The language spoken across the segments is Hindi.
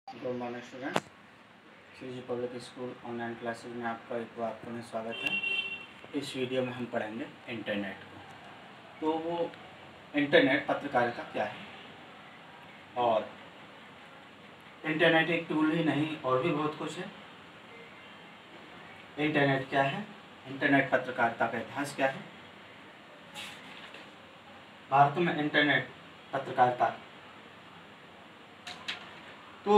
Good morning students. CG public school online classes में आपका एक बार पुनः स्वागत है। इस वीडियो में हम पढ़ेंगे इंटरनेट को। तो वो इंटरनेट पत्रकारिता क्या है, और इंटरनेट एक टूल ही नहीं और भी बहुत कुछ है। इंटरनेट क्या है, इंटरनेट पत्रकारिता का इतिहास क्या है, भारत में इंटरनेट पत्रकारिता। तो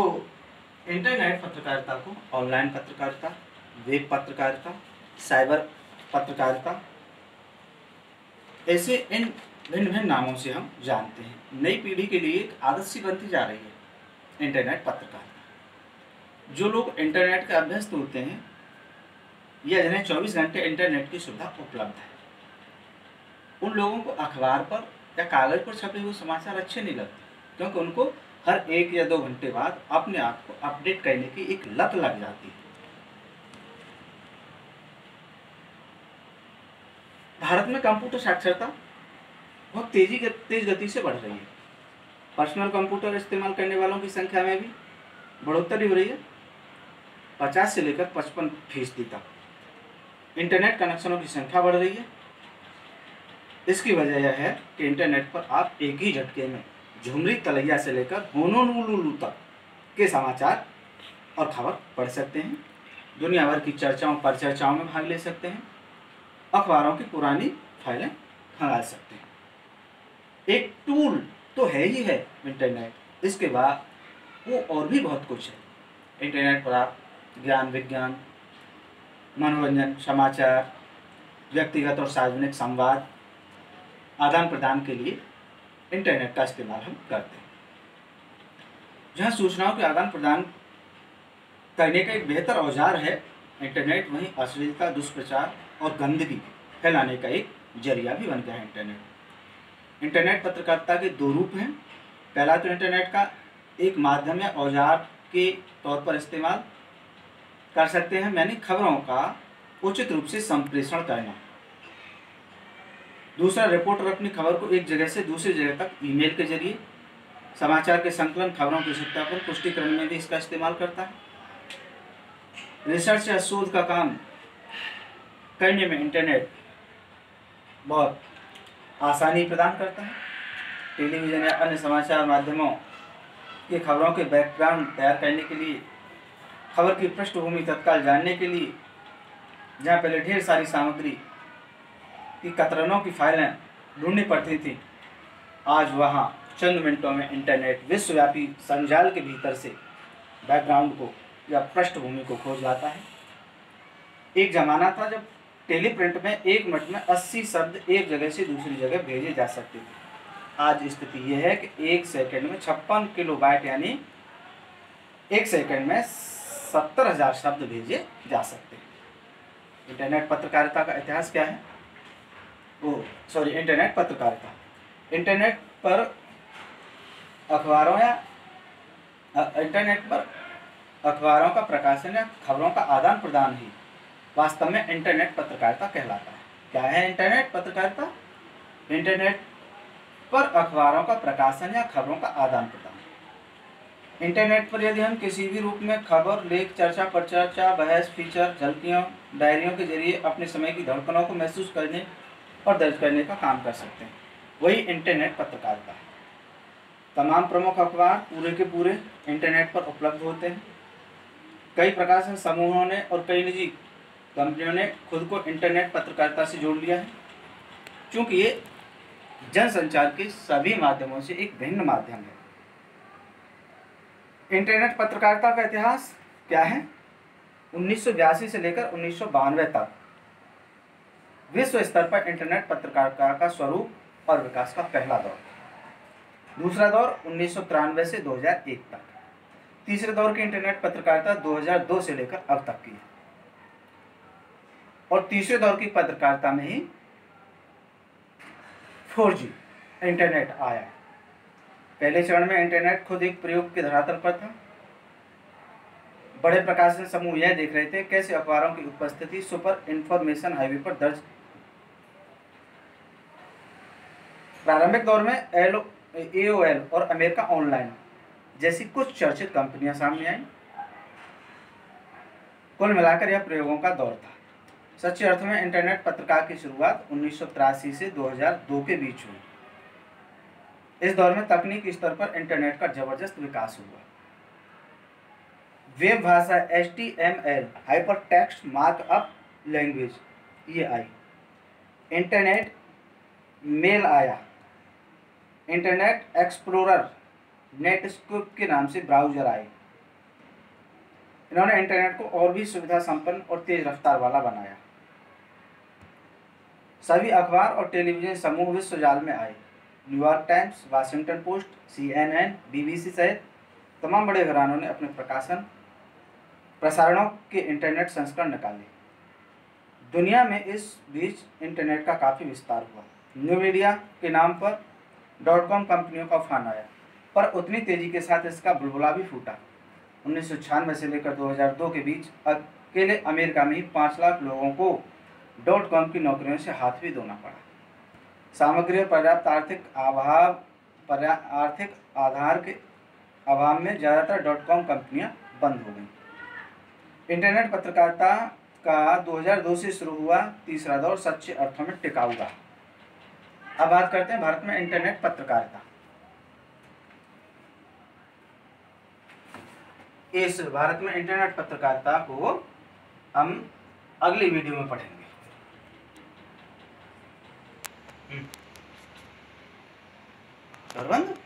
इंटरनेट पत्रकारिता को ऑनलाइन पत्रकारिता, वेब पत्रकारिता, साइबर पत्रकारिता, ऐसे इन भिन्न भिन्न नामों से हम जानते हैं। नई पीढ़ी के लिए एक आदत सी बनती जा रही है इंटरनेट पत्रकारिता। जो लोग इंटरनेट के अभ्यस्त होते हैं या जिन्हें 24 घंटे इंटरनेट की सुविधा उपलब्ध है, उन लोगों को अखबार पर या कागज पर छपे हुए समाचार अच्छे नहीं लगते, क्योंकि उनको हर 1 या 2 घंटे बाद अपने आप को अपडेट करने की एक लत लग जाती है। भारत में कंप्यूटर साक्षरता बहुत तेज गति से बढ़ रही है। पर्सनल कंप्यूटर इस्तेमाल करने वालों की संख्या में भी बढ़ोतरी हो रही है, 50 से लेकर 55% तक। इंटरनेट कनेक्शनों की संख्या बढ़ रही है। इसकी वजह यह है कि इंटरनेट पर आप एक ही झटके में झुमरी तलैया से लेकर होनोलुलु तक के समाचार और खबर पढ़ सकते हैं। दुनिया भर की चर्चाओं परिचर्चाओं में भाग ले सकते हैं। अखबारों की पुरानी फाइलें खंगाल सकते हैं। एक टूल तो है ही है इंटरनेट, इसके बाद वो और भी बहुत कुछ है। इंटरनेट पर आप ज्ञान विज्ञान, मनोरंजन, समाचार, व्यक्तिगत और सार्वजनिक संवाद आदान प्रदान के लिए इंटरनेट का इस्तेमाल हम करते हैं। जहाँ सूचनाओं के आदान प्रदान करने का एक बेहतर औजार है इंटरनेट, वहीं अश्लीलता, दुष्प्रचार और गंदगी फैलाने का एक जरिया भी बन गया है इंटरनेट। इंटरनेट पत्रकारिता के 2 रूप हैं। पहला तो इंटरनेट का एक माध्यम या औजार के तौर पर इस्तेमाल कर सकते हैं, यानी खबरों का उचित रूप से संप्रेषण करना। दूसरा, रिपोर्टर अपनी खबर को एक जगह से दूसरी जगह तक ईमेल के जरिए, समाचार के संकलन, खबरों के सत्यापन, पुष्टिकरण में भी इसका इस्तेमाल करता है। रिसर्च या शोध का काम करने में इंटरनेट बहुत आसानी प्रदान करता है। टेलीविज़न या अन्य समाचार माध्यमों की खबरों के बैकग्राउंड तैयार करने के लिए, खबर की पृष्ठभूमि तत्काल जानने के लिए, जहाँ पहले ढेर सारी सामग्री की कतरनों की फाइलें ढूंढनी पड़ती थी, आज वहाँ चंद मिनटों में इंटरनेट विश्वव्यापी संजाल के भीतर से बैकग्राउंड को या पृष्ठभूमि को खोज लाता है। एक जमाना था जब टेलीप्रिंट में 1 मिनट में 80 शब्द एक जगह से दूसरी जगह भेजे जा सकते थे। आज स्थिति यह है कि 1 सेकंड में 56 किलोबाइट यानी 1 सेकंड में 70,000 शब्द भेजे जा सकते हैं। इंटरनेट पत्रकारिता का इतिहास क्या है? इंटरनेट पत्रकारिता, इंटरनेट पर अखबारों का प्रकाशन या खबरों का आदान प्रदान ही वास्तव में इंटरनेट पत्रकारिता कहलाता है। क्या है इंटरनेट पत्रकारिता? इंटरनेट पर अखबारों का प्रकाशन या खबरों का आदान प्रदान। इंटरनेट पर यदि हम किसी भी रूप में खबर, लेख, चर्चा, परिचर्चा, बहस, फीचर, झलकियों, डायरियों के जरिए अपने समय की धड़कनों को महसूस करने और दर्ज करने का काम कर सकते हैं, वही इंटरनेट पत्रकारिता है। तमाम प्रमुख अखबार पूरे के पूरे इंटरनेट पर उपलब्ध होते हैं। कई प्रकाशन समूहों ने और कई निजी कंपनियों ने खुद को इंटरनेट पत्रकारिता से जोड़ लिया है, क्योंकि ये जनसंचार के सभी माध्यमों से एक भिन्न माध्यम है। इंटरनेट पत्रकारिता का इतिहास क्या है? 1982 से लेकर 1992 तक विश्व स्तर पर इंटरनेट पत्रकारिता का स्वरूप और विकास का पहला दौर। दूसरा दौर 1993 से 2001 तक। तीसरे दौर की इंटरनेट पत्रकारिता 2002 से लेकर अब तक की है। और तीसरे दौर की पत्रकारिता में ही 4G इंटरनेट आया। पहले चरण में इंटरनेट खुद एक प्रयोग के धरातल पर था। बड़े प्रकाशन समूह यह देख रहे थे कैसे अखबारों की उपस्थिति सुपर इंफॉर्मेशन हाईवे पर दर्ज। प्रारंभिक दौर में AOL और अमेरिका ऑनलाइन जैसी कुछ चर्चित कंपनियां सामने आई। कुल मिलाकर यह प्रयोगों का दौर था। सच्चे अर्थ में इंटरनेट पत्रकार की शुरुआत 1983 से 2002 के बीच हुई। इस दौर में तकनीकी स्तर पर इंटरनेट का जबरदस्त विकास हुआ। वेब भाषा HTML hyper text markup language ये आई। इंटरनेट मेल आया। इंटरनेट एक्सप्लोरर, नेटस्केप के नाम से ब्राउजर आए। इन्होंने इंटरनेट को और भी सुविधा संपन्न और तेज रफ्तार वाला बनाया। सभी अखबार और टेलीविजन समूह विश्व जाल में आए। New York times, Washington post, CNN, BBC सहित तमाम बड़े घरानों ने अपने प्रसारणों के इंटरनेट संस्करण निकाले। दुनिया में इस बीच इंटरनेट का काफ़ी विस्तार हुआ। न्यू मीडिया के नाम पर .com कंपनियों का उफान आया, पर उतनी तेजी के साथ इसका बुलबुला भी फूटा। 1996 से लेकर 2002 के बीच अकेले अमेरिका में ही 5 लाख लोगों को .com की नौकरियों से हाथ भी धोना पड़ा। सामग्री और पर्याप्त आर्थिक आधार के अभाव में ज़्यादातर .com कंपनियां बंद हो गईं। इंटरनेट पत्रकारिता का 2002 से शुरू हुआ तीसरा दौर सच्चे अर्थों में टिकाऊ रहा। अब बात करते हैं भारत में इंटरनेट पत्रकारिता। इस भारत में इंटरनेट पत्रकारिता को हम अगली वीडियो में पढ़ेंगे। बंद।